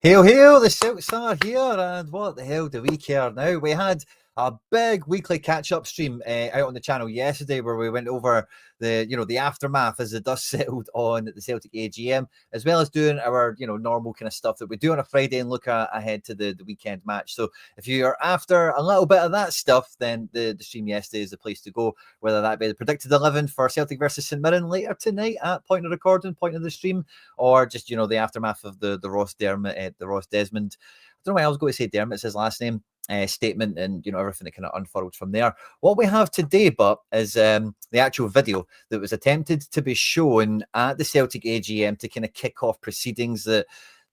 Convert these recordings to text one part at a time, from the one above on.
Hail, hail, the Celtics are here, and what the hell do we care now? We had a big weekly catch-up stream out on the channel yesterday where we went over the aftermath as the dust settled on the Celtic AGM, as well as doing our normal kind of stuff that we do on a Friday and look ahead to the weekend match. So if you're after a little bit of that stuff, then the stream yesterday is the place to go, whether that be the predicted 11 for Celtic versus St Mirren later tonight at point of recording, point of the stream, or just the aftermath of the Ross Desmond. I don't know why I was going to say Dermot's his last name. Statement and everything that kind of unfurled from there. What we have today, but is the actual video that was attempted to be shown at the Celtic AGM to kind of kick off proceedings that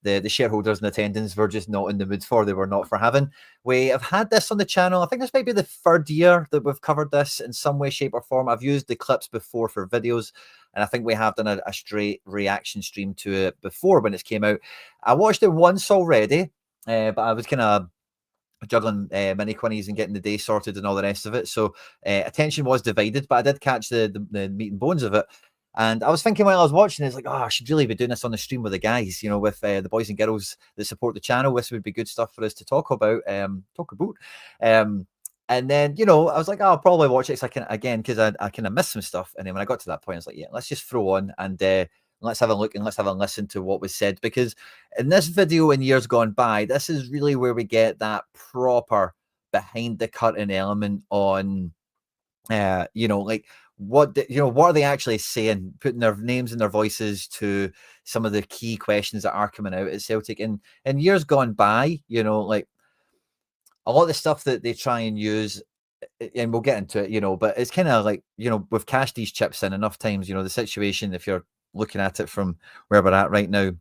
the shareholders in attendance were just not in the mood for. They were not for having. We have had this on the channel. I think this might be the third year that we've covered this in some way, shape, or form. I've used the clips before for videos, and I think we have done a straight reaction stream to it before when it came out. I watched it once already, but I was kind of juggling mini Quinnies and getting the day sorted and all the rest of it. So attention was divided, but I did catch the meat and bones of it. And I was thinking while I was watching, it's like, I should really be doing this on the stream with the guys, with the boys and girls that support the channel. This would be good stuff for us to talk about. And then, I was like, I'll probably watch it so I can, again, because I kind of missed some stuff. And then when I got to that point, I was like, yeah, let's just throw on and let's have a look and let's have a listen to what was said, because in this video in years gone by, this is really where we get that proper behind the curtain element on, like what are they actually saying, putting their names and their voices to some of the key questions that are coming out at Celtic. And in years gone by, like a lot of the stuff that they try and use, and we'll get into it, but it's kind of like, we've cashed these chips in enough times, the situation, if you're looking at it from where we're at right now,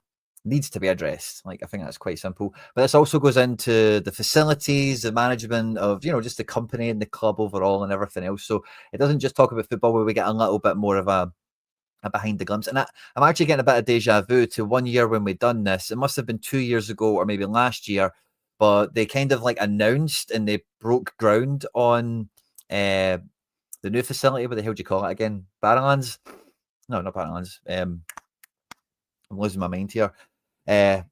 needs to be addressed. Like, I think that's quite simple. But this also goes into the facilities, the management of, just the company and the club overall and everything else. So it doesn't just talk about football, where we get a little bit more of a behind the glimpse. And I'm actually getting a bit of deja vu to 1 year when we done this. It must have been 2 years ago or maybe last year, but they kind of like announced and they broke ground on the new facility. What the hell do you call it again? Barrowlands? No, not Barrowlands. I'm losing my mind here. And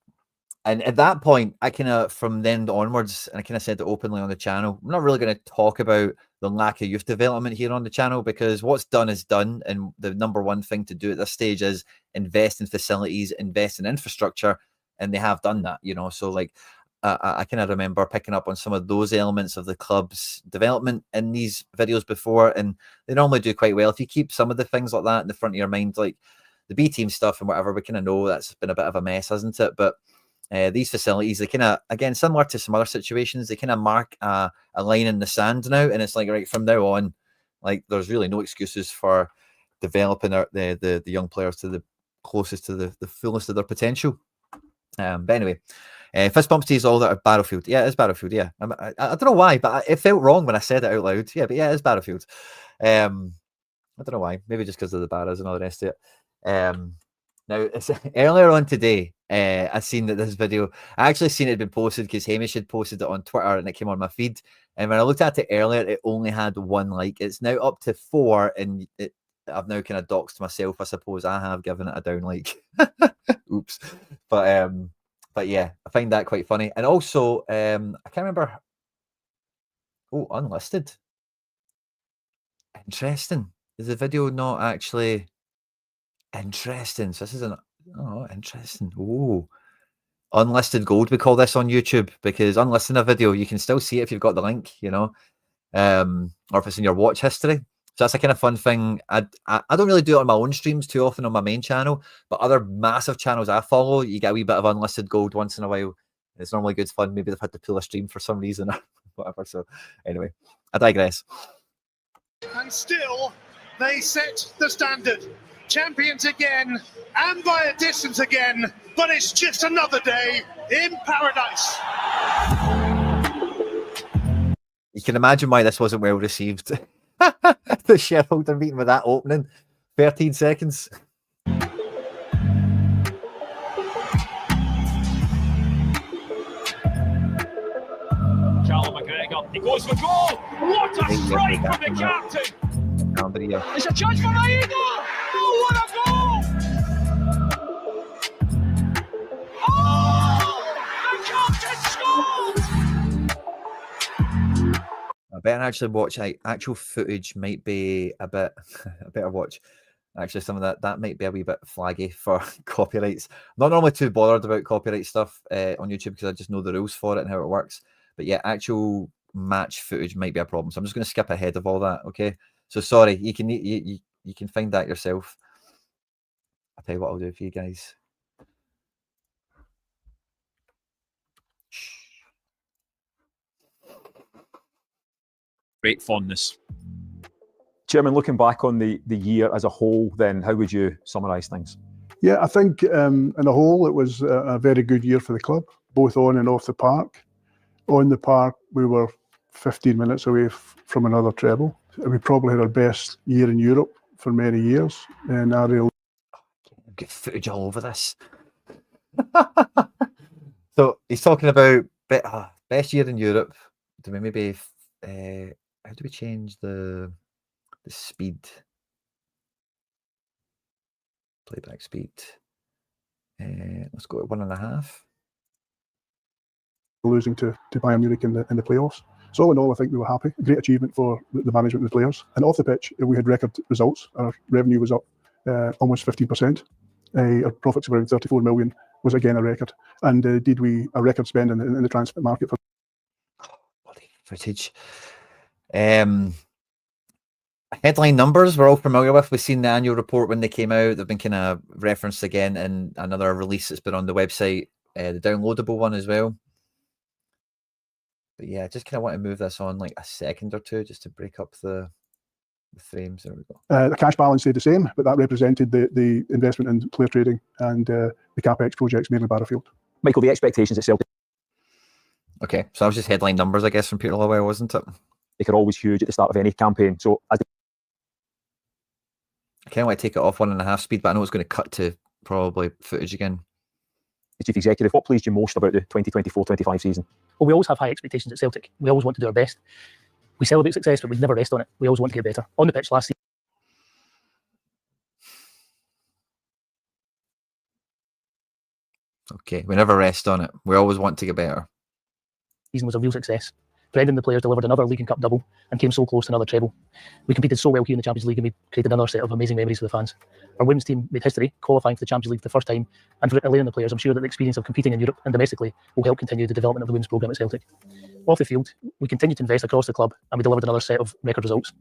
at that point, I kind of, from then onwards, and I kind of said it openly on the channel, I'm not really going to talk about the lack of youth development here on the channel, because what's done is done. And the number one thing to do at this stage is invest in facilities, invest in infrastructure. And they have done that, So like, I kind of remember picking up on some of those elements of the club's development in these videos before, and they normally do quite well. If you keep some of the things like that in the front of your mind, like the B team stuff and whatever, we kind of know that's been a bit of a mess, hasn't it? But these facilities, they kind of, again, similar to some other situations, they kind of mark a line in the sand now, and it's like, right, from now on, like, there's really no excuses for developing the young players to the closest to the fullest of their potential. But anyway, fist bumps to you all that are Battlefield. Yeah, it's Battlefield. Yeah, I don't know why, but it felt wrong when I said it out loud. Yeah, but yeah, it's Battlefield. I don't know why. Maybe just because of the barras and all the rest of it. Now, it's, earlier on today, I seen that this video, I actually seen it had been posted because Hamish had posted it on Twitter and it came on my feed. And when I looked at it earlier, it only had 1 like. It's now up to 4, and I've now kind of doxed myself, I suppose. I have given it a down like. Oops. But yeah, I find that quite funny. And also, I can't remember. Oh, unlisted. Interesting. Is the video not actually interesting? So this is interesting. Oh, unlisted gold, we call this on YouTube, because unlisting a video, you can still see it if you've got the link, or if it's in your watch history. So that's a kind of fun thing. I don't really do it on my own streams too often on my main channel, but other massive channels I follow, you get a wee bit of unlisted gold once in a while. It's normally good fun. Maybe they've had to pull a stream for some reason or whatever. So anyway, I digress. And still, they set the standard. Champions again, and by a distance again, but it's just another day in paradise. You can imagine why this wasn't well received. The shareholder meeting with that opening, 13 seconds. Charles McGregor, he goes for goal. What a strike from the captain! It's a chance for Aida. Oh, what a goal! Oh! better actually watch. Actual footage might be a bit a better watch. Actually, some of that might be a wee bit flaggy for copyrights. I'm not normally too bothered about copyright stuff on YouTube because I just know the rules for it and how it works. But yeah, actual match footage might be a problem. So I'm just going to skip ahead of all that. Okay. So sorry, you can find that yourself. I'll tell you what I'll do for you guys. Great fondness. Chairman, looking back on the year as a whole, then how would you summarise things? Yeah, I think in the whole it was a very good year for the club, both on and off the park. On the park, we were 15 minutes away from another treble. We probably had our best year in Europe for many years. And I really get footage all over this. So he's talking about best year in Europe. Do we maybe how do we change the speed? Playback speed. Let's go at 1.5. losing to Bayern Munich in the playoffs. So all in all, I think we were happy. A great achievement for the management and the players. And off the pitch, we had record results. Our revenue was up almost 15%. Our profits of around 34 million was again a record. And did we a record spend in the transfer market for Bloody footage. Headline numbers we're all familiar with. We've seen the annual report when they came out. They've been kind of referenced again in another release that's been on the website, the downloadable one as well. But yeah, I just kind of want to move this on like a second or two just to break up the frames. There we go. The cash balance stayed the same, but that represented the investment in player trading and the capex projects, mainly Barrowfield. Michael, the expectations at Celtic. Okay, so that was just headline numbers, I guess, from Peter Lawwell, wasn't it? They are always huge at the start of any campaign. So as I kind of want to take it off 1.5 speed, but I know it's going to cut to probably footage again. the Chief Executive, what pleased you most about the 2024-25 season? Well, we always have high expectations at Celtic. We always want to do our best. We celebrate success, but we never rest on it. We always want to get better. On the pitch last season, Okay, we never rest on it. We always want to get better. season was a real success. Brendan and the players delivered another League and Cup double and came so close to another treble. We competed so well here in the Champions League and we created another set of amazing memories for the fans. Our women's team made history, qualifying for the Champions League for the first time, and for Elaine and the players, I'm sure that the experience of competing in Europe and domestically will help continue the development of the women's programme at Celtic. Off the field, we continue to invest across the club and we delivered another set of record results.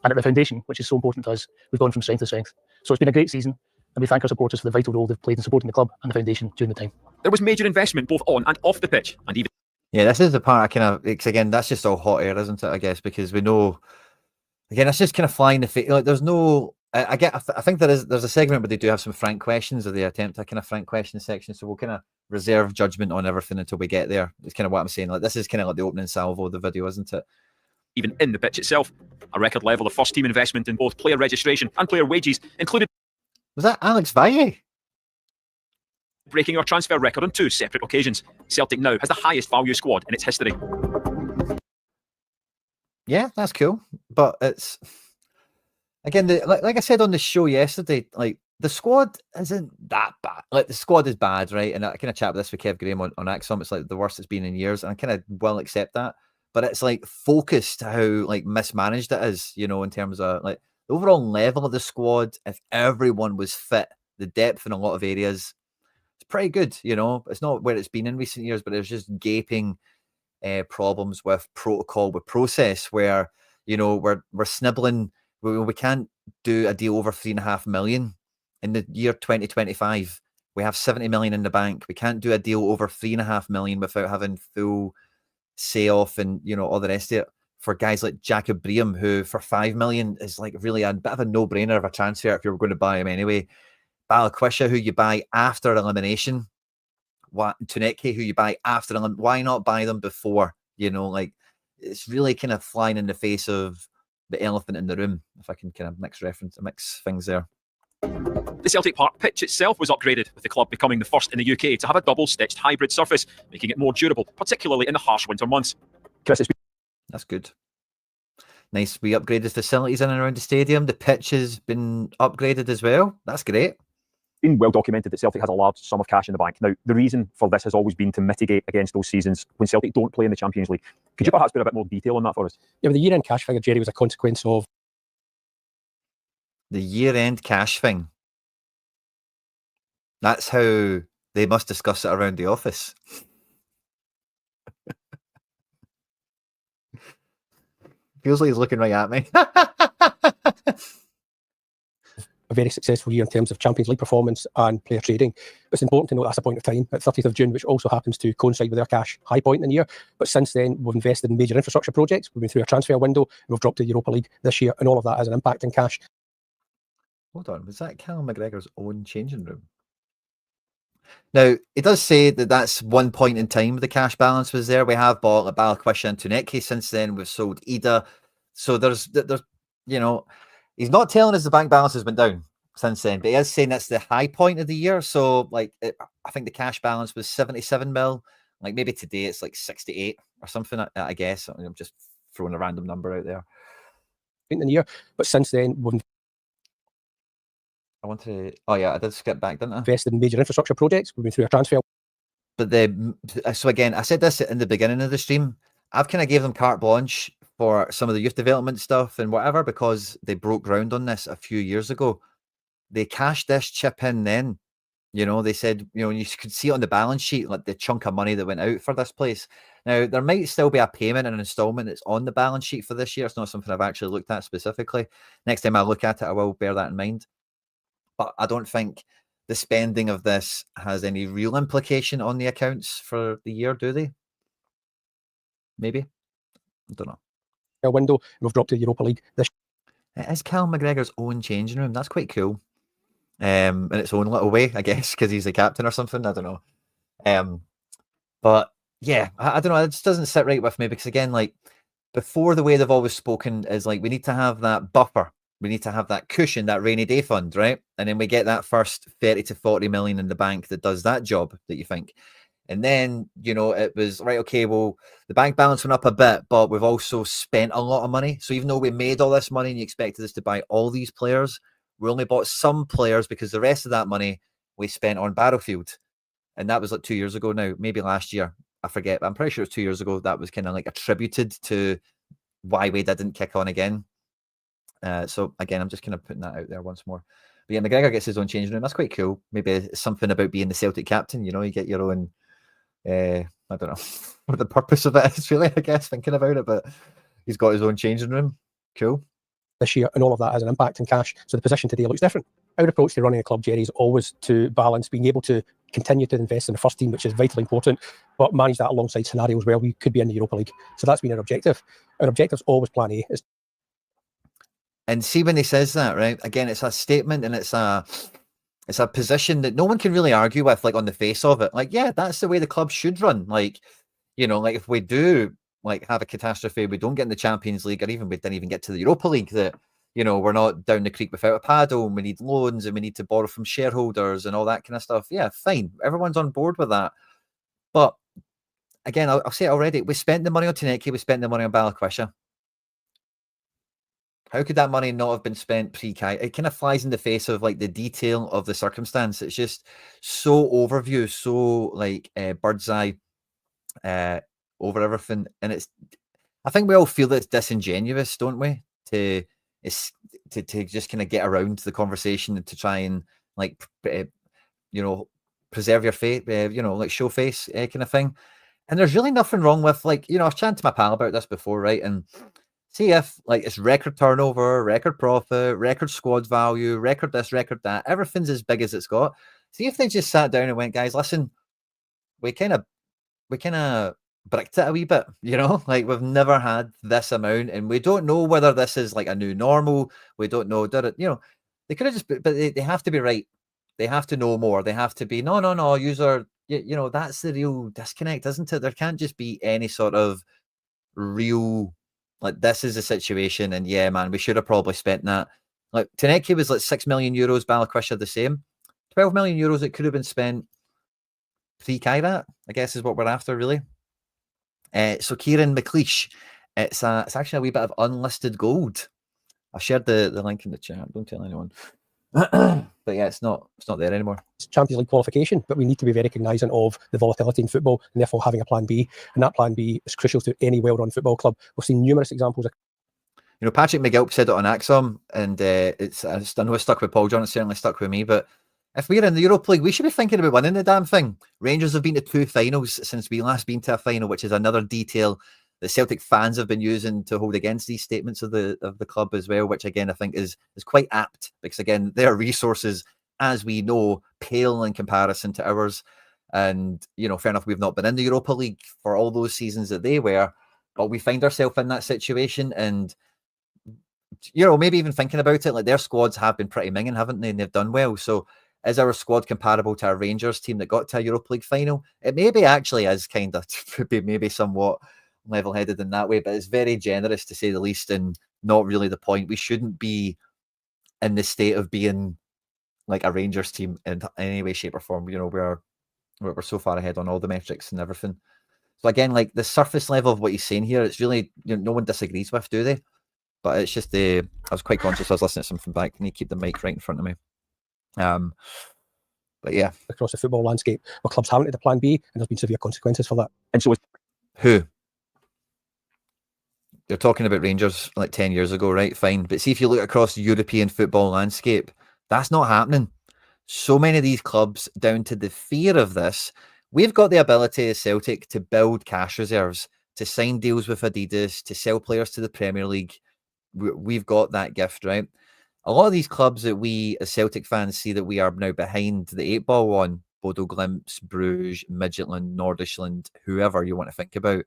And at the foundation, which is so important to us, we've gone from strength to strength. So it's been a great season and we thank our supporters for the vital role they've played in supporting the club and the foundation during the time. There was major investment both on and off the pitch, and even Yeah, this is the part I kind of, again, that's just all hot air, isn't it? I guess, because we know, again, it's just kind of flying the face. Like, there's no, I think there's a segment where they do have some frank questions, or they attempt a kind of frank question section. So we'll kind of reserve judgment on everything until we get there. It's kind of what I'm saying. Like, this is kind of like the opening salvo of the video, isn't it? even in the pitch itself. A record level of first team investment in both player registration and player wages, included Was that Alex Valle? breaking our transfer record on 2 separate occasions. Celtic now has the highest value squad in its history. Yeah, that's cool. But it's, again, like I said on the show yesterday, like, the squad isn't that bad. Like, the squad is bad, right? And I kind of chat with this with Kev Graham on Axom. It's like the worst it's been in years, and I kind of will accept that. But it's like focused how like mismanaged it is, you know, in terms of like the overall level of the squad. If everyone was fit, the depth in a lot of areas, it's pretty good. You know, it's not where it's been in recent years, but there's just gaping problems with protocol, with process, where, you know, we're snibbling. We can't do a deal over 3.5 million in the year 2025. We have 70 million in the bank. We can't do a deal over 3.5 million without having full say off and, you know, all the rest of it for guys like Jacob Bream, who for 5 million is like really a bit of a no-brainer of a transfer if you were going to buy him anyway. Balikwisha, who you buy after elimination. Tuneke, who you buy after elimination. Why not buy them before? You know, like, it's really kind of flying in the face of the elephant in the room, if I can kind of mix things there. The Celtic Park pitch itself was upgraded, with the club becoming the first in the UK to have a double-stitched hybrid surface, making it more durable, particularly in the harsh winter months. Chris, it's That's good. Nice. We upgraded facilities in and around the stadium. The pitch has been upgraded as well. That's great. been well documented that Celtic has a large sum of cash in the bank. Now, the reason for this has always been to mitigate against those seasons when Celtic don't play in the Champions League. Could you perhaps put a bit more detail on that for us? Yeah, but the year-end cash figure, Jerry, was a consequence of the year-end cash thing. That's how they must discuss it around the office. Feels like he's looking right at me. a very successful year in terms of Champions League performance and player trading. But it's important to note that's a point of time at 30th of June, which also happens to coincide with our cash high point in the year. But since then, we've invested in major infrastructure projects. We've been through a transfer window, and we've dropped to the Europa League this year, and all of that has an impact in cash. Hold on, was that Callum McGregor's own changing room? Now, it does say that that's one point in time the cash balance was there. We have bought like Balikwisha and Tuneki since then. We've sold Ida. So there's, you know, he's not telling us the bank balance has been down since then, but he is saying that's the high point of the year. So, like, I think the cash balance was 77 mil. Like, maybe today it's like 68 or something, I guess. I'm just throwing a random number out there. In the year, but since then, we've I want to. Oh yeah, I did skip back, didn't I? invested in major infrastructure projects. We've been through a transfer. But so again, I said this in the beginning of the stream. I've kind of gave them carte blanche for some of the youth development stuff and whatever because they broke ground on this a few years ago. They cashed this chip in then. You know, they said, you know, you could see it on the balance sheet, like the chunk of money that went out for this place. Now, there might still be a payment and an installment that's on the balance sheet for this year. It's not something I've actually looked at specifically. Next time I look at it, I will bear that in mind. But I don't think the spending of this has any real implication on the accounts for the year, do they? Maybe. I don't know. A window, and we've dropped to the Europa League this It is Callum McGregor's own changing room. That's quite cool. In its own little way, I guess, because he's the captain or something. I don't know. But yeah, I don't know. It just doesn't sit right with me because again, like before, the way they've always spoken is like we need to have that buffer. We need to have that cushion, that rainy day fund, right? And then we get that first 30 to 40 million in the bank that does that job that you think. And then, you know, it was right, okay, well, the bank balance went up a bit, but we've also spent a lot of money. So even though we made all this money and you expected us to buy all these players, we only bought some players because the rest of that money we spent on Battlefield. And that was like 2 years ago now, maybe last year. I forget, but I'm pretty sure it was 2 years ago. That was kind of like attributed to why we didn't kick on again. So again, I'm just kind of putting that out there once more. But yeah, McGregor gets his own changing room. That's quite cool. Maybe it's something about being the Celtic captain. You know, you get your own. I don't know what the purpose of it is really. I guess thinking about it, but he's got his own changing room. Cool. This year, and all of that has an impact in cash. So the position today looks different. Our approach to running a club, Jerry, is always to balance being able to continue to invest in the first team, which is vitally important, but manage that alongside scenarios where we could be in the Europa League. So that's been our objective. Our objective's always plan A. And see when he says that, right? Again, it's a statement and it's a position that no one can really argue with, like on the face of it. Like, yeah, that's the way the club should run. Like, you know, like if we do like have a catastrophe, we don't get in the Champions League, or even we didn't even get to the Europa League, that, you know, we're not down the creek without a paddle, and we need loans and we need to borrow from shareholders and all that kind of stuff. Yeah, fine. Everyone's on board with that. But again, I'll say it already. We spent the money on Tuneki, we spent the money on Balikwisha. How could that money not have been spent pre-Kai? It kind of flies in the face of like the detail of the circumstance. It's just so overview, so like bird's eye over everything. And I think we all feel that it's disingenuous, don't we? To just kind of get around the conversation and to try and like, you know, preserve your face, you know, like show face kind of thing. And there's really nothing wrong with like, you know, I've chatted to my pal about this before, right? And see if like it's record turnover, record profit, record squad value, record this, record that, everything's as big as it's got. See if they just sat down and went, guys, listen, we kind of bricked it a wee bit, you know, like we've never had this amount and we don't know whether this is like a new normal. We don't know, you know, they could have just, but they have to be right. They have to know more. They have to be, no, user, you know, that's the real disconnect, isn't it? There can't just be any sort of real, like, this is the situation, and yeah, man, we should have probably spent that. Like, Tuneki was like 6 million euros, Balikwisha the same. 12 million euros, it could have been spent pre-Kairat, I guess is what we're after, really. So Kieran McLeish, it's actually a wee bit of unlisted gold. I shared the link in the chat, don't tell anyone. But yeah, it's not there anymore. It's Champions League qualification, but we need to be very cognizant of the volatility in football and therefore having a plan B. And that plan B is crucial to any well-run football club. We've seen numerous examples. You know, Patrick McGilp said it on Axom, and I know it stuck with Paul John, it certainly stuck with me, but if we're in the Europa League, we should be thinking about winning the damn thing. Rangers have been to 2 finals since we last been to a final, which is another detail that Celtic fans have been using to hold against these statements of the club as well, which again I think is quite apt, because again their resources, as we know, pale in comparison to ours. And you know, fair enough, we've not been in the Europa League for all those seasons that they were, but we find ourselves in that situation. And you know, maybe even thinking about it, like their squads have been pretty minging, haven't they? And they've done well. So is our squad comparable to a Rangers team that got to a Europa League final? It maybe actually is kind of maybe somewhat level-headed in that way, but it's very generous to say the least, and not really the point. We shouldn't be in the state of being like a Rangers team in any way, shape, or form. You know, we're so far ahead on all the metrics and everything. So again, like the surface level of what he's saying here, it's really, you know, no one disagrees with, do they? But it's just I was quite conscious I was listening to something back. Can you keep the mic right in front of me? But yeah, across the football landscape where clubs haven't had a plan B, and there's been severe consequences for that. And so who? They're talking about Rangers like 10 years ago, right? Fine. But see, if you look across the European football landscape, that's not happening. So many of these clubs, down to the fear of this, we've got the ability as Celtic to build cash reserves, to sign deals with Adidas, to sell players to the Premier League. We've got that gift, right? A lot of these clubs that we as Celtic fans see that we are now behind the 8 ball on, Bodo Glimt, Bruges, Midtjylland, Noordisland, whoever you want to think about,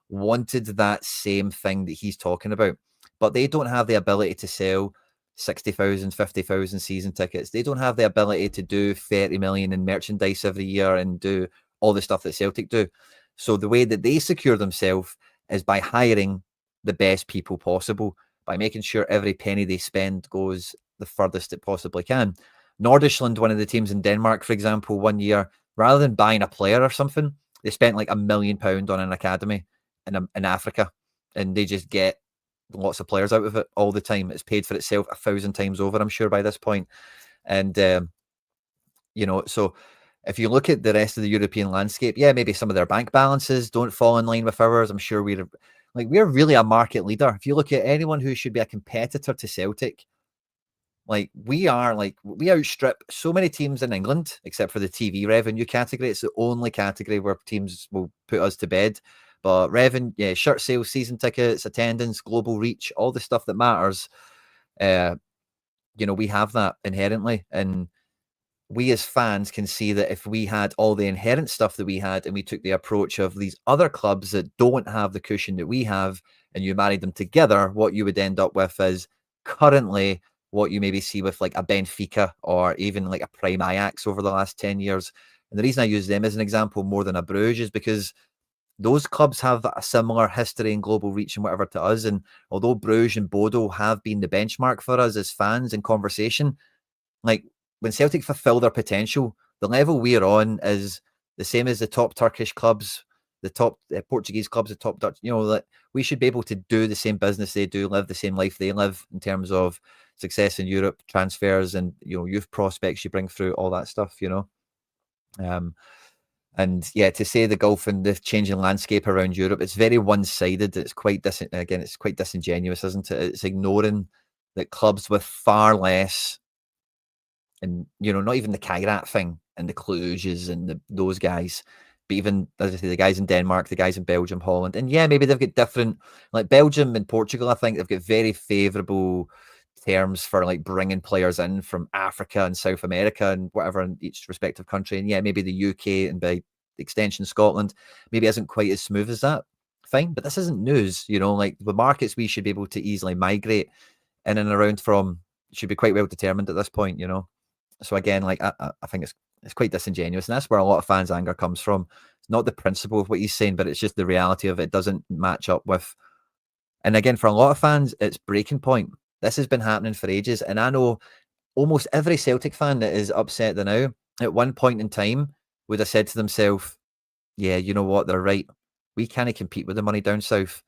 wanted that same thing that he's talking about. But they don't have the ability to sell 60,000, 50,000 season tickets. They don't have the ability to do 30 million in merchandise every year and do all the stuff that Celtic do. So the way that they secure themselves is by hiring the best people possible, by making sure every penny they spend goes the furthest it possibly can. Noordisland, one of the teams in Denmark, for example, one year, rather than buying a player or something, they spent like £1 million on an academy in Africa, and they just get lots of players out of it all the time. It's paid for itself 1,000 times over, I'm sure, by this point. And, you know, so if you look at the rest of the European landscape, yeah, maybe some of their bank balances don't fall in line with ours. I'm sure we're really a market leader. If you look at anyone who should be a competitor to Celtic, we outstrip so many teams in England, except for the TV revenue category. It's the only category where teams will put us to bed. But revenue, yeah, shirt sales, season tickets, attendance, global reach, all the stuff that matters, you know, we have that inherently. And we as fans can see that if we had all the inherent stuff that we had, and we took the approach of these other clubs that don't have the cushion that we have, and you married them together, what you would end up with is currently what you maybe see with like a Benfica or even like a Prime Ajax over the last 10 years. And the reason I use them as an example more than a Bruges is because those clubs have a similar history and global reach and whatever to us. And although Bruges and Bodo have been the benchmark for us as fans in conversation, like when Celtic fulfill their potential, the level we're on is the same as the top Turkish clubs, the top Portuguese clubs, the top Dutch, you know, that we should be able to do the same business they do, live the same life they live in terms of success in Europe, transfers, and, you know, youth prospects you bring through, all that stuff, you know. And yeah, to say the Gulf and the changing landscape around Europe, it's very one-sided. It's quite it's quite disingenuous, isn't it? It's ignoring that clubs with far less, and, you know, not even the Kairat thing and the Clujes and those guys, but even, as I say, the guys in Denmark, the guys in Belgium, Holland, and yeah, maybe they've got different, like Belgium and Portugal, I think they've got very favourable terms for like bringing players in from Africa and South America and whatever in each respective country. And yeah, maybe the UK and by extension Scotland maybe isn't quite as smooth as that. Fine, but this isn't news, you know, like the markets we should be able to easily migrate in and around from should be quite well determined at this point, you know. So again, like I think it's quite disingenuous, and that's where a lot of fans' anger comes from. It's not the principle of what he's saying, but it's just the reality of it doesn't match up with. And again, for a lot of fans, it's breaking point. This has been happening for ages, and I know almost every Celtic fan that is upset now, at one point in time, would have said to themselves, yeah, you know what, they're right. We can't compete with the money down south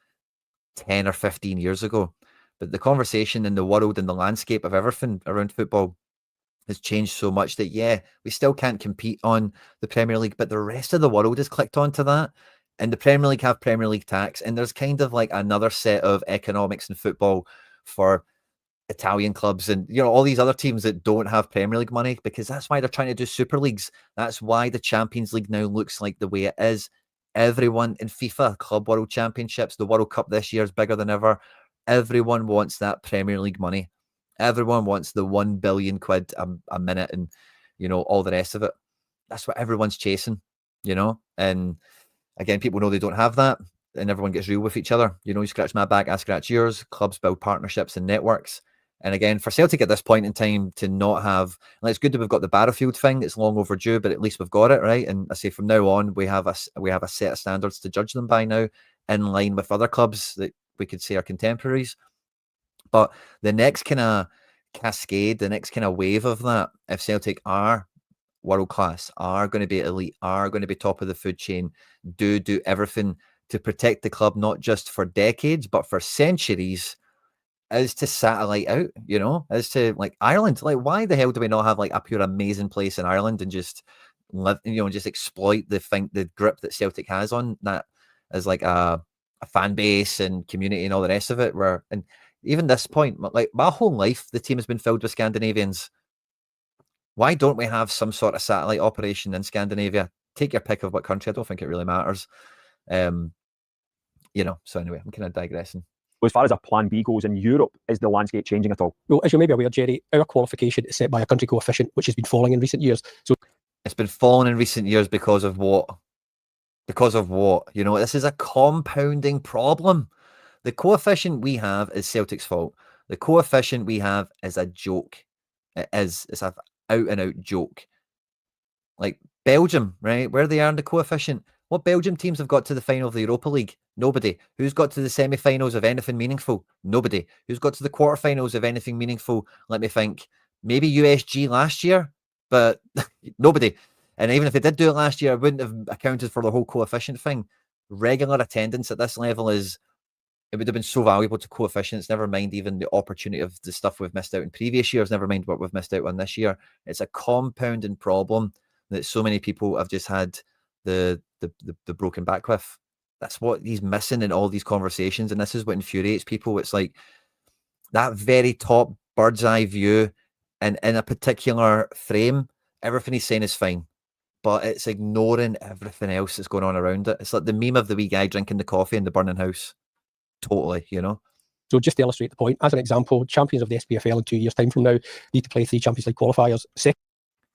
10 or 15 years ago. But the conversation in the world and the landscape of everything around football has changed so much that, yeah, we still can't compete on the Premier League, but the rest of the world has clicked onto that. And the Premier League have Premier League tax, and there's kind of like another set of economics in football for Italian clubs and, you know, all these other teams that don't have Premier League money, because that's why they're trying to do Super Leagues. That's why the Champions League now looks like the way it is. Everyone in FIFA, Club World Championships, the World Cup this year is bigger than ever. Everyone wants that Premier League money. Everyone wants the 1 billion quid a minute and, you know, all the rest of it. That's what everyone's chasing, you know? And again, people know they don't have that, and everyone gets real with each other. You know, you scratch my back, I scratch yours. Clubs build partnerships and networks. And again, for Celtic at this point in time to not have, and it's good that we've got the Barrowfield thing. It's long overdue, but at least we've got it, right? And I say from now on, we have a set of standards to judge them by now, in line with other clubs that we could say are contemporaries. But the next kind of cascade, the next kind of wave of that, if Celtic are world class, are going to be elite, are going to be top of the food chain, do everything to protect the club, not just for decades, but for centuries, is to satellite out, you know, as to like Ireland. Like, why the hell do we not have like a pure amazing place in Ireland and just live, you know, just exploit the grip that Celtic has on that as like a fan base and community and all the rest of it? Where, and even this point, like my whole life, the team has been filled with Scandinavians. Why don't we have some sort of satellite operation in Scandinavia? Take your pick of what country. I don't think it really matters. You know, so anyway, I'm kind of digressing. As far as a plan B goes in Europe, is the landscape changing at all? Well, as you may be aware, Jerry, our qualification is set by a country coefficient, which has been falling in recent years. So it's been falling in recent years because of what? Because of what? You know, this is a compounding problem. The coefficient we have is Celtic's fault. The coefficient we have is a joke. It's an out-and-out joke. Like Belgium, right? Where they are in the coefficient. What Belgium teams have got to the final of the Europa League? Nobody. Who's got to the semi-finals of anything meaningful? Nobody. Who's got to the quarterfinals of anything meaningful? Let me think. Maybe USG last year, but nobody. And even if they did do it last year, it wouldn't have accounted for the whole coefficient thing. Regular attendance at this level it would have been so valuable to coefficients, never mind even the opportunity of the stuff we've missed out in previous years, never mind what we've missed out on this year. It's a compounding problem that so many people have just had the broken back with. That's what he's missing in all these conversations, and this is what infuriates people. It's like that very top bird's eye view, and in a particular frame, everything he's saying is fine, but it's ignoring everything else that's going on around it. It's like the meme of the wee guy drinking the coffee in the burning house. Totally, you know. So just to illustrate the point, as an example, champions of the SPFL in 2 years' time from now need to play 3 Champions League qualifiers.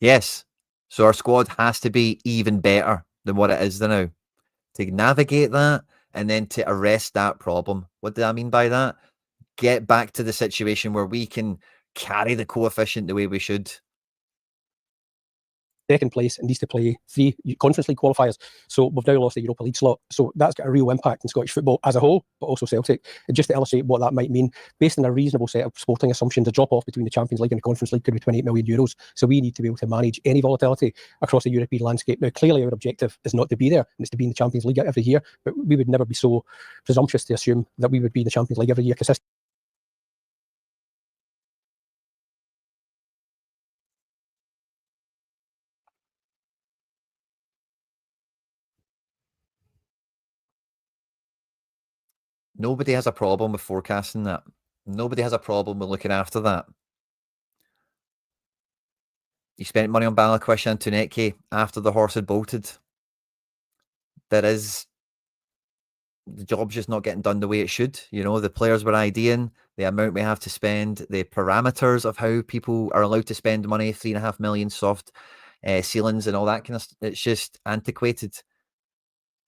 Yes. So our squad has to be even better than what it is now to navigate that and then to arrest that problem. What do I mean by that? Get back to the situation where we can carry the coefficient the way we should. Second place and needs to play 3 Conference League qualifiers. So we've now lost the Europa League slot. So that's got a real impact in Scottish football as a whole, but also Celtic. And just to illustrate what that might mean, based on a reasonable set of sporting assumptions, a drop-off between the Champions League and the Conference League could be 28 million euros. So we need to be able to manage any volatility across the European landscape. Now, clearly our objective is not to be there, and it's to be in the Champions League every year, but we would never be so presumptuous to assume that we would be in the Champions League every year consistently. Nobody has a problem with forecasting that. Nobody has a problem with looking after that. You spent money on Ballaquish and Tunetke after the horse had bolted. The job's just not getting done the way it should. You know, the players were IDing, the amount we have to spend, the parameters of how people are allowed to spend money, 3.5 million soft ceilings and all that kind of stuff. It's just antiquated.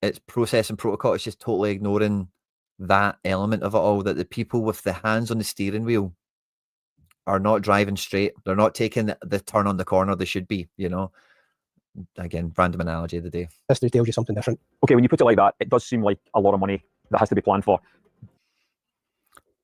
It's process and protocol. It's just totally ignoring that element of it all, that the people with the hands on the steering wheel are not driving straight. They're not taking the turn on the corner they should be, you know. Again, random analogy of the day. History tells you something different. Okay, when you put it like that, it does seem like a lot of money that has to be planned for.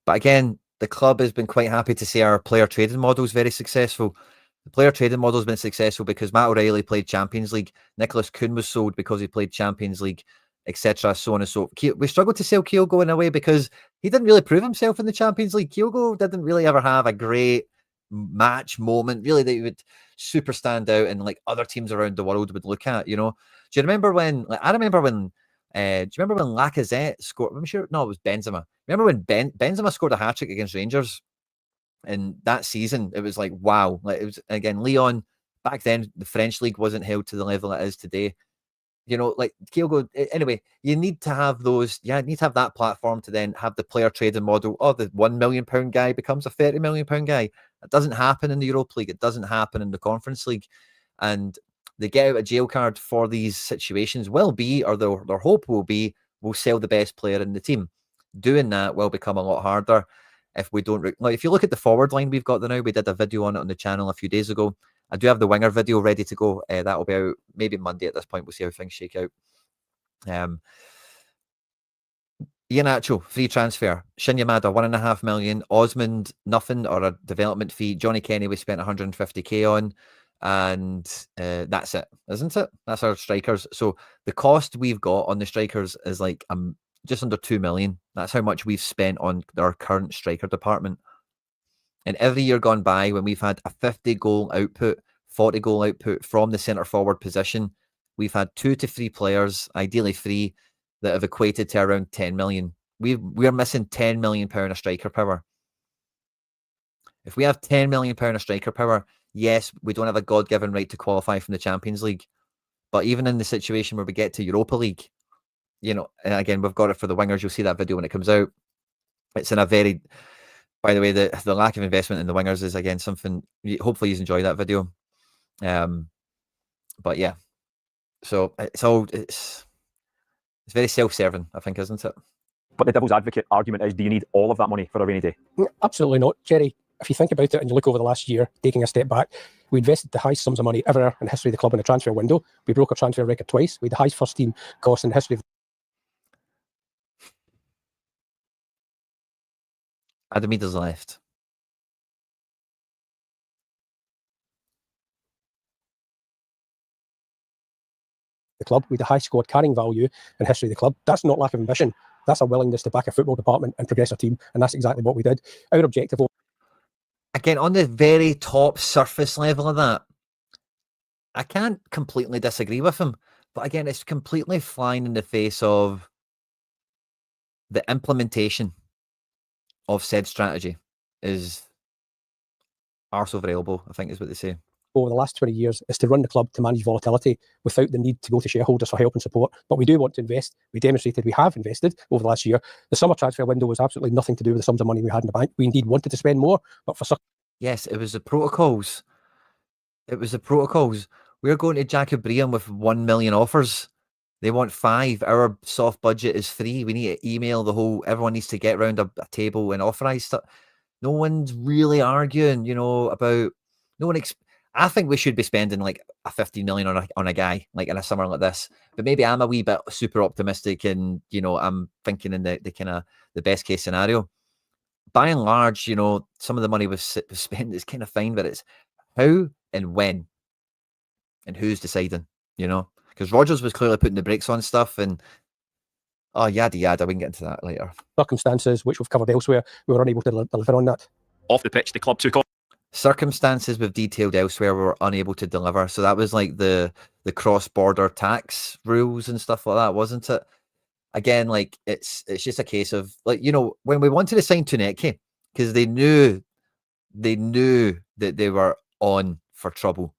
But again, the club has been quite happy to say our player trading model is very successful. The player trading model has been successful because Matt O'Reilly played Champions League. Nicholas Kuhn was sold because he played Champions League, etc. So on and so forth. We struggled to sell Kyogo in a way because he didn't really prove himself in the Champions League. Kyogo didn't really ever have a great match moment, really, that would super stand out and like other teams around the world would look at, you know? Do you remember when, like, I remember when, do you remember when Lacazette scored? I'm sure, no, it was Benzema. Remember when Benzema scored a hat-trick against Rangers in that season? It was like, wow. Like, it was, again, Lyon, back then, the French league wasn't held to the level it is today. You know, like Kyogo, anyway, you need to have those, you need to have that platform to then have the player trading model. Oh, the £1 million guy becomes a £30 million guy. It doesn't happen in the Europa League. It doesn't happen in the Conference League. And the get out of jail card for these situations will be, or their hope will be, we'll sell the best player in the team. Doing that will become a lot harder if we don't. Like, if you look at the forward line we've got there now, we did a video on it on the channel a few days ago. I do have the winger video ready to go. That'll be out maybe Monday at this point. We'll see how things shake out. Iheanacho, free transfer. Shin Yamada, $1.5 million. Osmond, nothing, or a development fee. Johnny Kenny, we spent 150k on. And that's it, isn't it? That's our strikers. So the cost we've got on the strikers is like just under 2 million. That's how much we've spent on our current striker department. And every year gone by, when we've had a 50 goal output, 40 goal output from the centre forward position, we've had 2 to 3 players, ideally 3, that have equated to around 10 million. We're missing £10 million of striker power. If we have £10 million of striker power, yes, we don't have a God-given right to qualify from the Champions League. But even in the situation where we get to Europa League, you know, and again, we've got it for the wingers. You'll see that video when it comes out. It's in a very... By the way, the lack of investment in the wingers is, again, something... Hopefully you enjoy that video. But yeah. So it's very self-serving, I think, isn't it? But the devil's advocate argument is, do you need all of that money for a rainy day? Absolutely not, Jerry. If you think about it and you look over the last year, taking a step back, we invested the highest sums of money ever in the history of the club in a transfer window. We broke our transfer record twice. We had the highest first team cost in the history of Adamida's left. the club. We had the highest squad carrying value in history of the club. That's not lack of ambition. That's a willingness to back a football department and progress our team. And that's exactly what we did. Our objective... Again, on the very top surface level of that, I can't completely disagree with him. But again, it's completely flying in the face of the implementation of said strategy is arse over elbow, I think is what they say. Over the last 20 years is to run the club to manage volatility without the need to go to shareholders for help and support. But we do want to invest. We demonstrated we have invested over the last year. The summer transfer window was absolutely nothing to do with the sums of money we had in the bank. We indeed wanted to spend more, but for... Yes, it was the protocols. It was the protocols. We're going to Jacob Brian with 1 million offers. They want 5. Our soft budget is 3. We need to email the whole... Everyone needs to get around a table and authorize stuff. No one's really arguing, you know, about... No one... I think we should be spending like a 15 million on a guy, like in a summer like this. But maybe I'm a wee bit super optimistic and, you know, I'm thinking in the kind of the best case scenario. By and large, you know, some of the money was spent is kind of fine, but it's how and when and who's deciding, you know? Because Rodgers was clearly putting the brakes on stuff and, oh, yada, yada. We can get into that later. Circumstances, which we've covered elsewhere, we were unable to deliver on that. Off the pitch, the club took on. Circumstances we've detailed elsewhere we were unable to deliver. So that was like the cross-border tax rules and stuff like that, wasn't it? Again, like it's just a case of, like, you know, when we wanted to sign Tuneki, because they knew that they were on for trouble.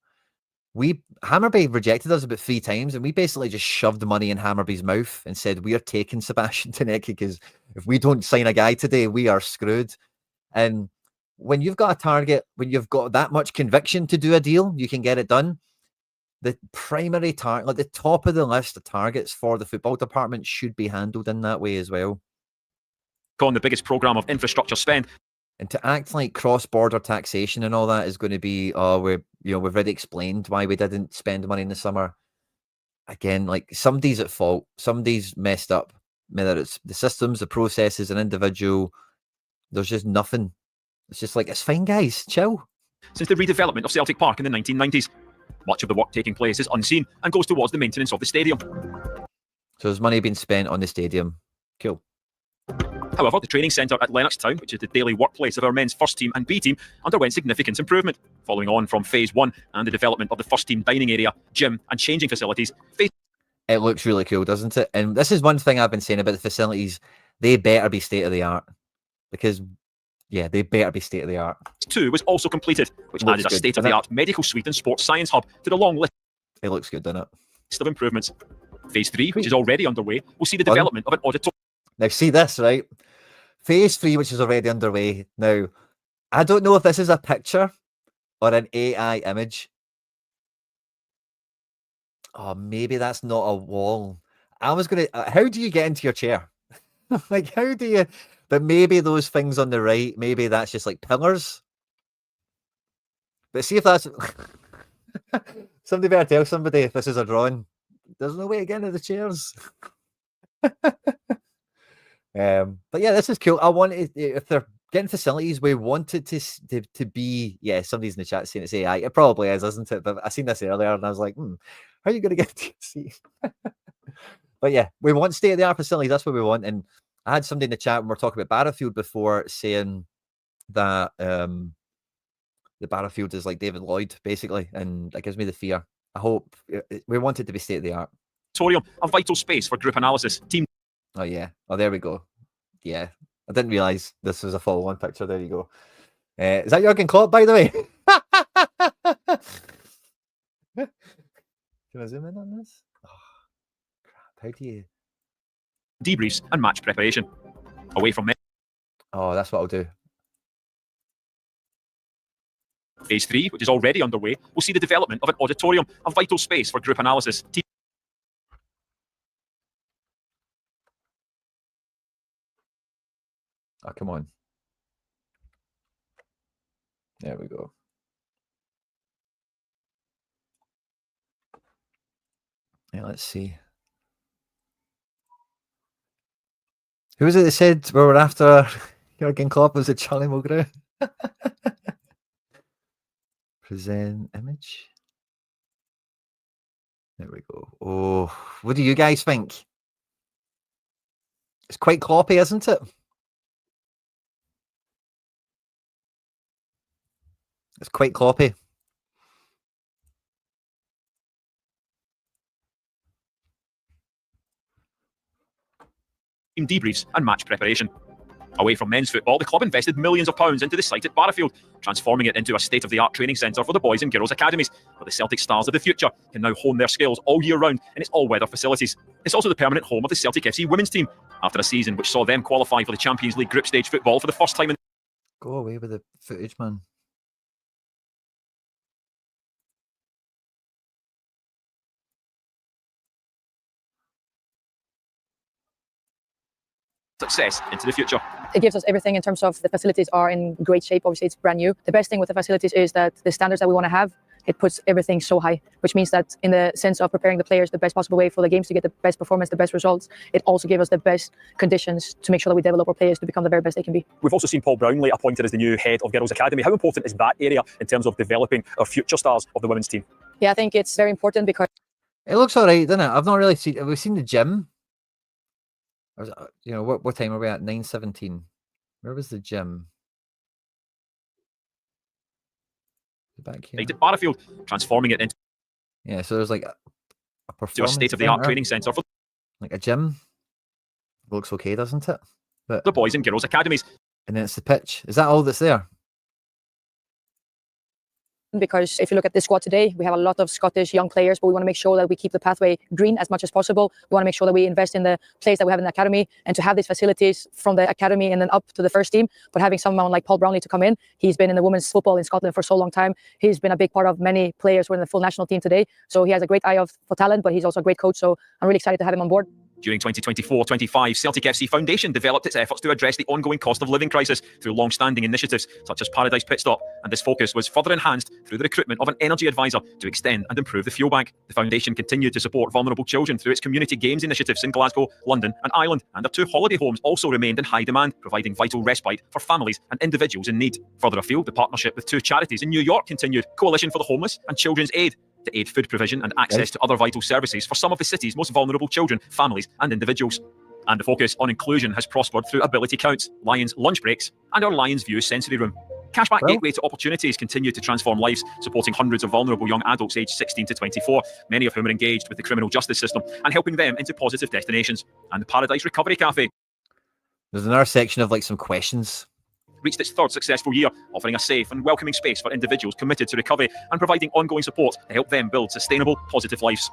Hammerby rejected us about 3 times, and we basically just shoved the money in Hammerby's mouth and said, we are taking Sebastian Tuneki because if we don't sign a guy today, we are screwed. And when you've got a target, when you've got that much conviction to do a deal, you can get it done. The primary target, like the top of the list of targets for the football department, should be handled in that way as well. On the biggest programme of infrastructure spend. And to act like cross-border taxation and all that is going to be, we've already explained why we didn't spend money in the summer. Again, like somebody's at fault, somebody's messed up, whether it's the systems, the processes, an individual. There's just nothing. It's just like, it's fine, guys, chill. Since the redevelopment of Celtic Park in the 1990s, much of the work taking place is unseen and goes towards the maintenance of the stadium. So there's money being spent on the stadium. Cool. However, the training centre at Lennoxtown, which is the daily workplace of our men's first team and B team, underwent significant improvement, following on from phase 1 and the development of the first team dining area, gym and changing facilities. It looks really cool, doesn't it? And this is one thing I've been saying about the facilities. They better be state-of-the-art. Because, yeah, they better be state-of-the-art. 2 was also completed, which added a state-of-the-art medical suite and sports science hub to the long list It looks good, doesn't it? of improvements. Phase 3, which is already underway, will see the development of an auditorium. Now, see this, right? Phase 3, which is already underway. Now, I don't know if this is a picture or an AI image. Oh, maybe that's not a wall. I was going to... how do you get into your chair? Like, how do you... But maybe those things on the right, maybe that's just like pillars. But see if that's... Somebody better tell somebody if this is a drawing. There's no way to get into the chairs. But yeah, this is cool. I wanted, if they're getting facilities, we want it to be, yeah, somebody's in the chat saying it's AI. It probably is, isn't it? But I seen this earlier and I was like, how are you going to get to see? But yeah, we want state-of-the-art facilities. That's what we want. And I had somebody in the chat when we were talking about Barrowfield before saying that the Barrowfield is like David Lloyd, basically. And that gives me the fear. I hope we want it to be state-of-the-art. Auditorium, a vital space for group analysis, team. Oh, yeah. Oh, there we go. Yeah. I didn't realize this was a follow-on picture. There you go. Is that Jurgen Klopp, by the way? Can I zoom in on this? Oh, crap. How do you... Debriefs and match preparation. Away from men. Oh, that's what I'll do. Phase 3, which is already underway, will see the development of an auditorium, a vital space for group analysis, team. Oh, come on. There we go. Yeah, let's see. Who was it that said we were after Jurgen Klopp? Was it Charlie Mulgrew? Present image. There we go. Oh, what do you guys think? It's quite Kloppy, isn't it? It's quite Kloppy. Team debriefs and match preparation. Away from men's football, the club invested millions of pounds into the site at Barrowfield, transforming it into a state-of-the-art training centre for the boys and girls academies, where the Celtic stars of the future can now hone their skills all year round in its all-weather facilities. It's also the permanent home of the Celtic FC women's team, after a season which saw them qualify for the Champions League group stage football for the first time in... Go away with the footage, man. success into the future. It gives us everything in terms of the facilities are in great shape. Obviously, it's brand new. The best thing with the facilities is that the standards that we want to have, it puts everything so high, which means that in the sense of preparing the players the best possible way for the games to get the best performance, the best results, it also gives us the best conditions to make sure that we develop our players to become the very best they can be. We've also seen Paul Brownlee appointed as the new head of Girls Academy. How important is that area in terms of developing our future stars of the women's team? Yeah, I think it's very important because it looks all right, doesn't it? I've not really seen. Have we seen the gym? Or was it, you know, what time are we at? 9:17. Where was the gym? Back here. Right at Barrowfield, transforming it into so there's like a a performance state-of-the-art centre, training centre for like a gym. Looks okay, doesn't it? But the boys and girls academies. and then it's the pitch. Is that all that's there? because if you look at the squad today, we have a lot of Scottish young players, but we want to make sure that we keep the pathway green as much as possible. We want to make sure that we invest in the players that we have in the academy, and to have these facilities from the academy and then up to the first team. But having someone like Paul Brownlee to come in, he's been in the women's football in Scotland for so long time. He's been a big part of many players who are in the full national team today. So he has a great eye for talent, but he's also a great coach. So I'm really excited to have him on board. During 2024-25, Celtic FC Foundation developed its efforts to address the ongoing cost of living crisis through long-standing initiatives such as Paradise Pit Stop, and this focus was further enhanced through the recruitment of an energy advisor to extend and improve the fuel bank. The foundation continued to support vulnerable children through its community games initiatives in Glasgow, London and Ireland, and their 2 holiday homes also remained in high demand, providing vital respite for families and individuals in need. Further afield, the partnership with 2 charities in New York continued, Coalition for the Homeless and Children's Aid, to aid food provision and access to other vital services for some of the city's most vulnerable children, families and individuals. And the focus on inclusion has prospered through ability counts, Lions lunch breaks, and our Lions View sensory room. Cashback Gateway to Opportunities continue to transform lives, supporting hundreds of vulnerable young adults aged 16 to 24, many of whom are engaged with the criminal justice system, and helping them into positive destinations. And the Paradise Recovery Cafe There's another section of like some questions. Reached its third successful year, offering a safe and welcoming space for individuals committed to recovery and providing ongoing support to help them build sustainable, positive lives.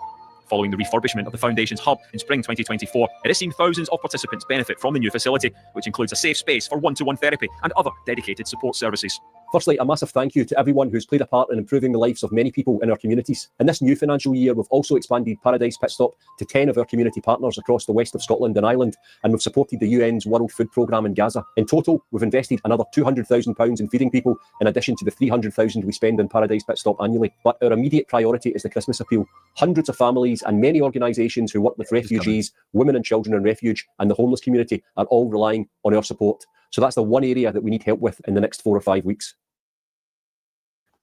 Following the refurbishment of the Foundation's hub in spring 2024, it has seen thousands of participants benefit from the new facility, which includes a safe space for one-to-one therapy and other dedicated support services. Firstly, a massive thank you to everyone who's played a part in improving the lives of many people in our communities. In this new financial year, we've also expanded Paradise Pit Stop to 10 of our community partners across the west of Scotland and Ireland, and we've supported the UN's World Food Programme in Gaza. In total, we've invested another £200,000 in feeding people, in addition to the £300,000 we spend in Paradise Pit Stop annually. But our immediate priority is the Christmas appeal. Hundreds of families and many organisations who work with refugees, women and children in refuge, and the homeless community are all relying on our support. So that's the one area that we need help with in the next 4 or 5 weeks.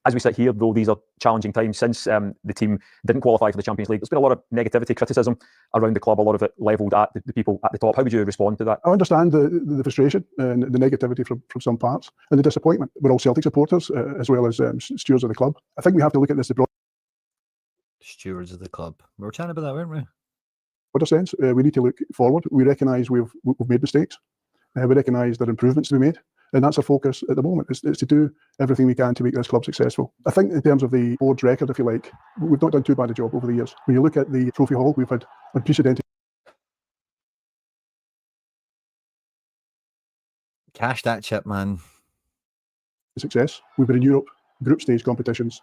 As we sit here, though, these are challenging times since the team didn't qualify for the Champions League. There's been a lot of negativity, criticism around the club, a lot of it levelled at the people at the top. How would you respond to that? I understand the frustration and the negativity from some parts and the disappointment. We're all Celtic supporters as well as stewards of the club. I think we have to look at this the Stewards of the club. We were chatting about that, weren't we? broader sense. We need to look forward. We recognise we've made mistakes. We recognise there are improvements to be made. And that's our focus at the moment, is to do everything we can to make this club successful. I think in terms of the board's record, if you like, we've not done too bad a job over the years. When you look at the trophy haul, we've had unprecedented. Cash that chip, man. Success. We've been in Europe, group stage competitions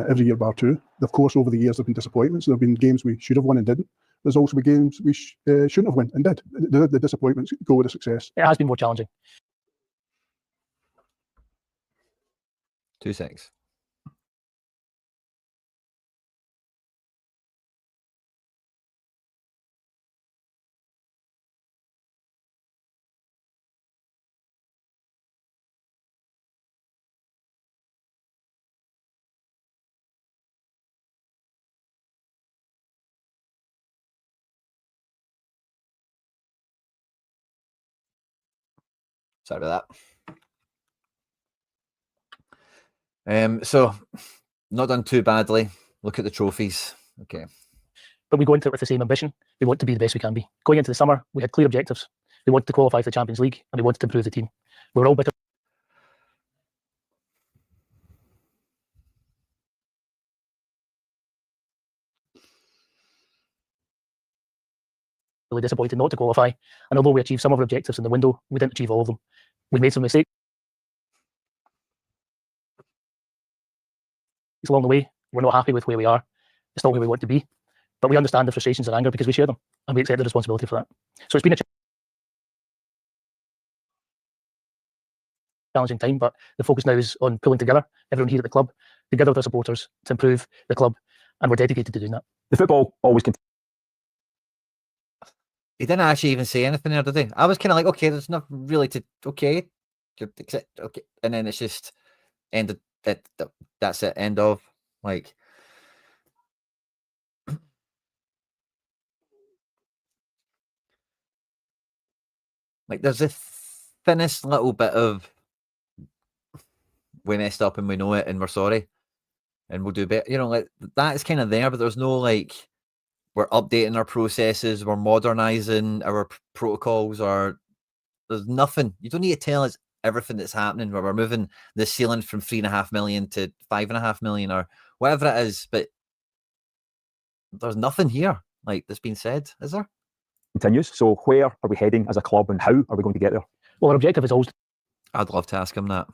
every year bar two. Of course, over the years, there have been disappointments. There have been games we should have won and didn't. There's also been games we shouldn't have won and did. The disappointments go with the success. It has been more challenging. 2 secs. Sorry about that. So not done too badly. Look at the trophies. Okay. But we go into it with the same ambition. We want to be the best we can be. Going into the summer, we had clear objectives. We wanted to qualify for the Champions League and we wanted to improve the team. We were all bitterly disappointed not to qualify. And although we achieved some of our objectives in the window, we didn't achieve all of them. We made some mistakes along the way. We're not happy with where we are. It's not where we want to be. But we understand the frustrations and anger because we share them and we accept the responsibility for that. So it's been a challenging time, but the focus now is on pulling together everyone here at the club, together with our supporters, to improve the club, and we're dedicated to doing that. The football always continues. He didn't actually even say anything there, did he? I was kind of like, okay, there's nothing really to, okay, okay, and then it's just ended. That's it. End of. Like, there's the thinnest little bit of we messed up and we know it and we're sorry and we'll do better. You know, like that is kind of there, but there's no like we're updating our processes, we're modernizing our protocols, or there's nothing. You don't need to tell us everything that's happening where we're moving the ceiling from 3.5 million to 5.5 million or whatever it is, but there's nothing here like that's been said, is there? Continues. So where are we heading as a club and how are we going to get there? Well, our objective is always to I'd love to ask him that.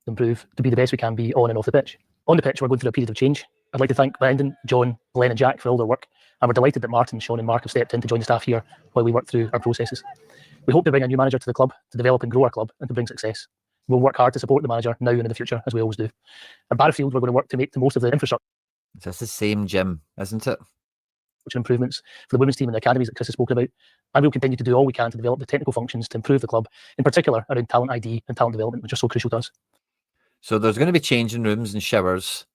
improve, to be the best we can be on and off the pitch. On the pitch, we're going through a period of change. I'd like to thank Brendan, John, Glenn and Jack for all their work, and we're delighted that Martin, Sean and Mark have stepped in to join the staff here while we work through our processes. We hope to bring a new manager to the club to develop and grow our club and to bring success. We'll work hard to support the manager now and in the future, as we always do. At Barrowfield, we're going to work to make the most of the infrastructure. It's the same gym, isn't it? Improvements for the women's team and the academies that Chris has spoken about, and we'll continue to do all we can to develop the technical functions to improve the club, in particular around talent ID and talent development, which are so crucial to us. So there's going to be changing rooms and showers.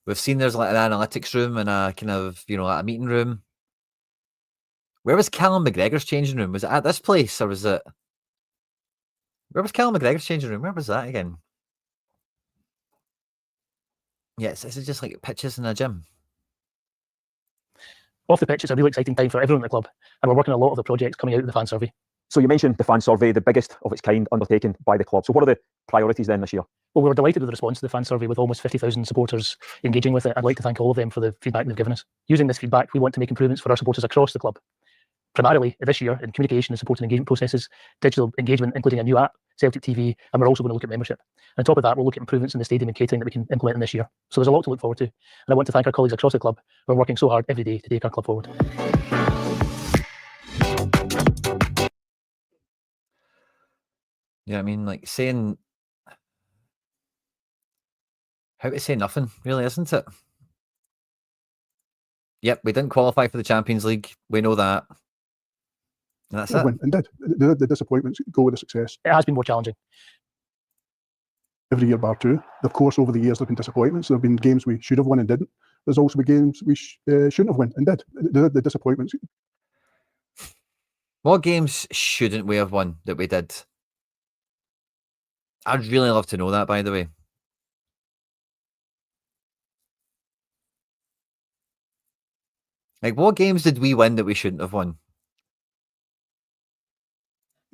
We've seen there's like an analytics room and a kind of, you know, like a meeting room. Where was Callum McGregor's changing room? Was it at this place or was it? Where was Callum McGregor's changing room? Where was that again? Yes, this is just like pitches in a gym. Off the pitch, it's a really exciting time for everyone in the club, and we're working on a lot of the projects coming out of the fan survey. So you mentioned the fan survey, the biggest of its kind undertaken by the club. So what are the priorities then this year? Well, we were delighted with the response to the fan survey with almost 50,000 supporters engaging with it. I'd like to thank all of them for the feedback they've given us. Using this feedback, we want to make improvements for our supporters across the club. Primarily this year in communication and support and engagement processes, digital engagement, including a new app, Celtic TV, and we're also going to look at membership. And on top of that, we'll look at improvements in the stadium and catering that we can implement in this year. So there's a lot to look forward to. And I want to thank our colleagues across the club who are working so hard every day to take our club forward. Yeah, I mean, like saying, how to say nothing, really, isn't it? Yep, we didn't qualify for the Champions League. We know that. And that's it. Win and did. The disappointments go with the success. It has been more challenging. Every year bar two. Of course, over the years, there have been disappointments. There have been games we should have won and didn't. There's also been games we shouldn't have won and did. The disappointments. What games shouldn't we have won that we did? I'd really love to know that, by the way. Like, what games did we win that we shouldn't have won?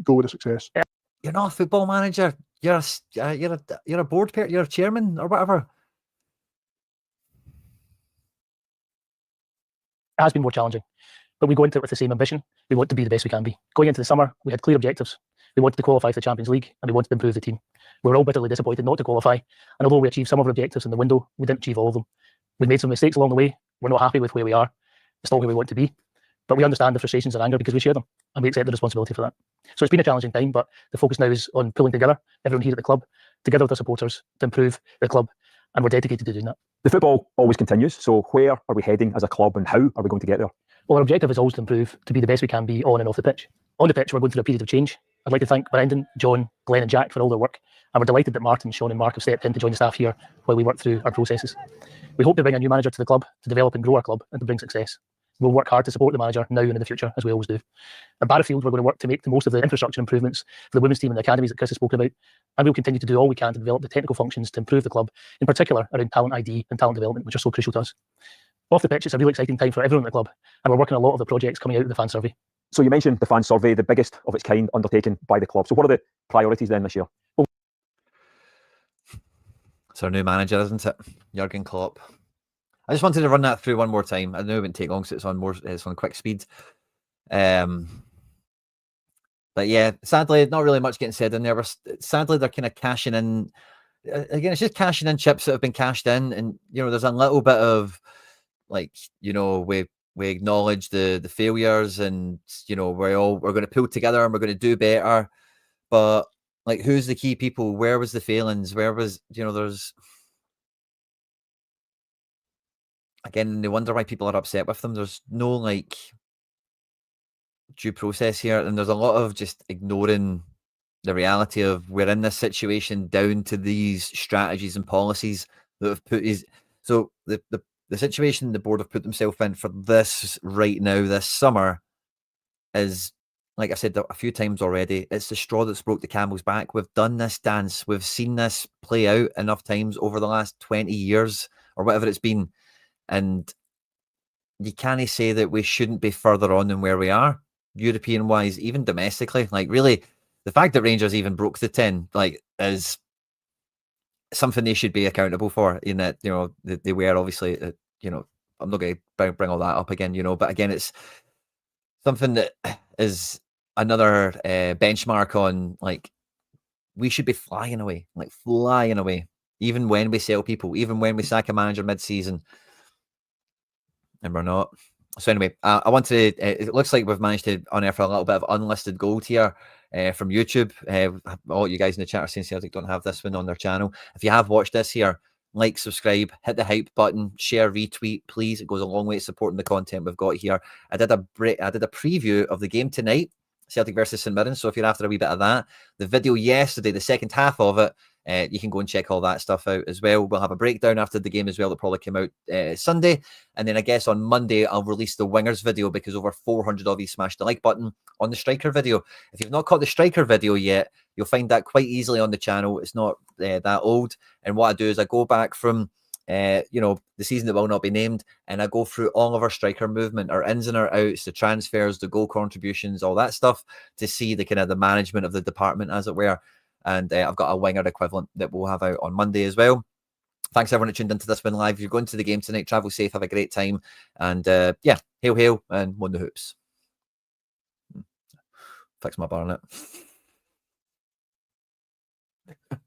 Go with the success. You're not a football manager. You're a board pair. You're a chairman or whatever. It has been more challenging, but we go into it with the same ambition. We want to be the best we can be. Going into the summer, we had clear objectives. We wanted to qualify for the Champions League, and we wanted to improve the team. We were all bitterly disappointed not to qualify, and although we achieved some of our objectives in the window, we didn't achieve all of them. We made some mistakes along the way. We're not happy with where we are. It's not where we want to be, but we understand the frustrations and anger because we share them, and we accept the responsibility for that. So it's been a challenging time, but the focus now is on pulling together everyone here at the club, together with our supporters, to improve the club, and we're dedicated to doing that. The football always continues, so where are we heading as a club and how are we going to get there? Well, our objective is always to improve, to be the best we can be on and off the pitch. On the pitch, we're going through a period of change. I'd like to thank Brendan, John, Glenn and Jack for all their work, and we're delighted that Martin, Sean and Mark have stepped in to join the staff here while we work through our processes. We hope to bring a new manager to the club to develop and grow our club and to bring success. We'll work hard to support the manager now and in the future, as we always do. At Barrowfield, we're going to work to make the most of the infrastructure improvements for the women's team and the academies that Chris has spoken about, and we'll continue to do all we can to develop the technical functions to improve the club, in particular around talent ID and talent development, which are so crucial to us. Off the pitch, it's a really exciting time for everyone in the club, and we're working on a lot of the projects coming out of the fan survey. So you mentioned the fan survey, the biggest of its kind undertaken by the club. So what are the priorities then this year? Well, it's our new manager, isn't it? Jurgen Klopp. I just wanted to run that through one more time. I know it wouldn't take long because it's on quick speed. But yeah, sadly, not really much getting said in there. Sadly, they're kind of cashing in. Again, it's just cashing in chips that have been cashed in, and there's a little bit of like, we acknowledge the failures, and we're going to pull together and we're going to do better. But like, who's the key people? Where was the failings? Where was there's. Again, they wonder why people are upset with them. There's no like due process here, and there's a lot of just ignoring the reality of we're in this situation down to these strategies and policies that have put is so the situation the board have put themselves in for this right now this summer is, like I said a few times already, it's the straw that's broke the camel's back. We've done this dance, we've seen this play out enough times over the last 20 years or whatever it's been. And you can't say that we shouldn't be further on than where we are, European-wise, even domestically. Like, really, the fact that Rangers even broke the 10, like, is something they should be accountable for. In that, they were obviously, I'm not going to bring all that up again, but again, it's something that is another benchmark on, like, we should be flying away, even when we sell people, even when we sack a manager mid-season. And we're not. So anyway, I want to. It looks like we've managed to unearth a little bit of unlisted gold here from YouTube. All you guys in the chat are saying Celtic don't have this one on their channel. If you have watched this here, like, subscribe, hit the hype button, share, retweet, please. It goes a long way to supporting the content we've got here. I did a preview of the game tonight, Celtic versus St Mirren. So if you're after a wee bit of that, the video yesterday, the second half of it, You can go and check all that stuff out as well. We'll have a breakdown after the game as well that probably came out Sunday. And then I guess on Monday, I'll release the wingers video because over 400 of you smashed the like button on the striker video. If you've not caught the striker video yet, you'll find that quite easily on the channel. It's not that old. And what I do is I go back from the season that will not be named, and I go through all of our striker movement, our ins and our outs, the transfers, the goal contributions, all that stuff to see the kind of the management of the department, as it were. And I've got a winger equivalent that we'll have out on Monday as well. Thanks everyone that tuned into this one live. If you're going to the game tonight, travel safe, have a great time, and hail, hail, and won the hoops. Fix my bar on it.